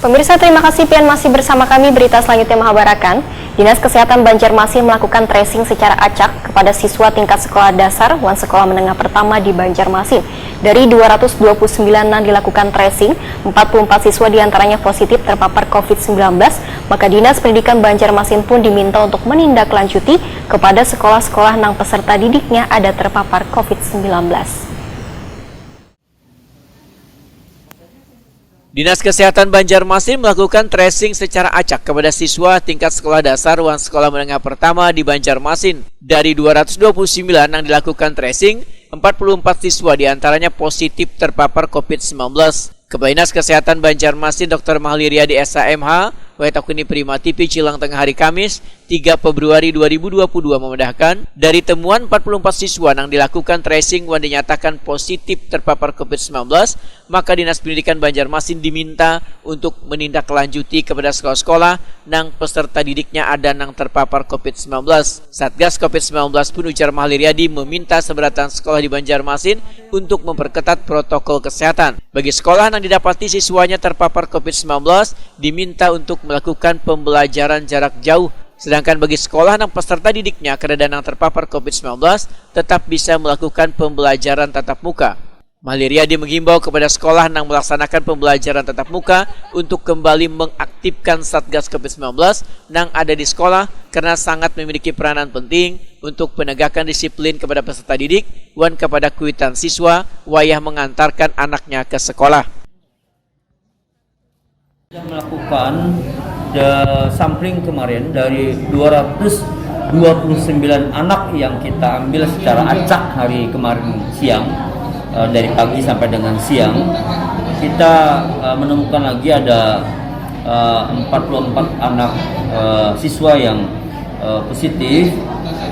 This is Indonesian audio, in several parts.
Pemirsa, terima kasih pian masih bersama kami. Berita selanjutnya mengabarkan, Dinas Kesehatan Banjarmasin melakukan tracing secara acak kepada siswa tingkat sekolah dasar dan sekolah menengah pertama di Banjarmasin. Dari 229 yang dilakukan tracing, 44 siswa diantaranya positif terpapar COVID-19, maka Dinas Pendidikan Banjarmasin pun diminta untuk menindaklanjuti kepada sekolah-sekolah yang peserta didiknya ada terpapar COVID-19. Dinas Kesehatan Banjarmasin melakukan tracing secara acak kepada siswa tingkat sekolah dasar dan sekolah menengah pertama di Banjarmasin. Dari 229 yang dilakukan tracing, 44 siswa diantaranya positif terpapar COVID-19. Kepala Dinas Kesehatan Banjarmasin Dr. Mahli Riyadi SHMH, Waitakuni Prima TV Cilang Tengah hari Kamis, 3 Februari 2022 memedahkan, dari temuan 44 siswa yang dilakukan tracing dan dinyatakan positif terpapar COVID-19, maka Dinas Pendidikan Banjarmasin diminta untuk menindaklanjuti kepada sekolah-sekolah yang peserta didiknya ada yang terpapar COVID-19. Satgas COVID-19 pun ujar Mahli Riyadi meminta seberatan sekolah di Banjarmasin untuk memperketat protokol kesehatan. Bagi sekolah yang didapati siswanya terpapar COVID-19, diminta untuk melakukan pembelajaran jarak jauh. Sedangkan bagi sekolah yang peserta didiknya keadaan yang terpapar COVID-19 tetap bisa melakukan pembelajaran tatap muka. Mahli Riyadi menghimbau kepada sekolah yang melaksanakan pembelajaran tatap muka untuk kembali mengaktifkan Satgas COVID-19 yang ada di sekolah karena sangat memiliki peranan penting untuk penegakan disiplin kepada peserta didik dan kepada kuitan siswa wayah mengantarkan anaknya ke sekolah. Melakukan sampling kemarin dari 229 anak yang kita ambil secara acak hari kemarin siang, dari pagi sampai dengan siang. Kita menemukan lagi ada 44 anak siswa yang positif,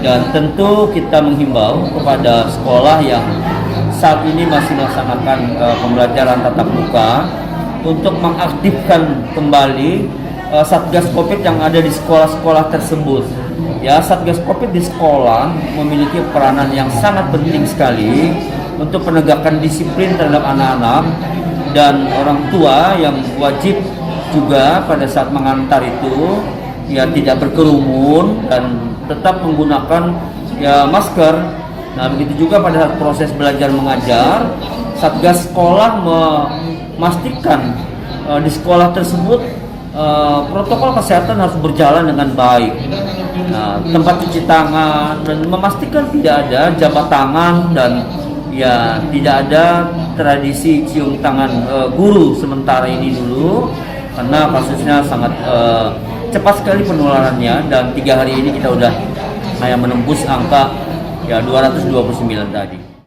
dan tentu kita menghimbau kepada sekolah yang saat ini masih melaksanakan pembelajaran tatap muka untuk mengaktifkan kembali Satgas Covid yang ada di sekolah-sekolah tersebut. Ya, Satgas Covid di sekolah memiliki peranan yang sangat penting sekali untuk penegakan disiplin terhadap anak-anak dan orang tua yang wajib juga pada saat mengantar itu ya tidak berkerumun dan tetap menggunakan ya masker. Nah, begitu juga pada saat proses belajar mengajar, Satgas sekolah memastikan di sekolah tersebut protokol kesehatan harus berjalan dengan baik. Nah, tempat cuci tangan dan memastikan tidak ada jabat tangan dan ya tidak ada tradisi cium tangan guru sementara ini dulu karena kasusnya sangat cepat sekali penularannya, dan 3 hari ini kita udah menembus angka ya 229 tadi.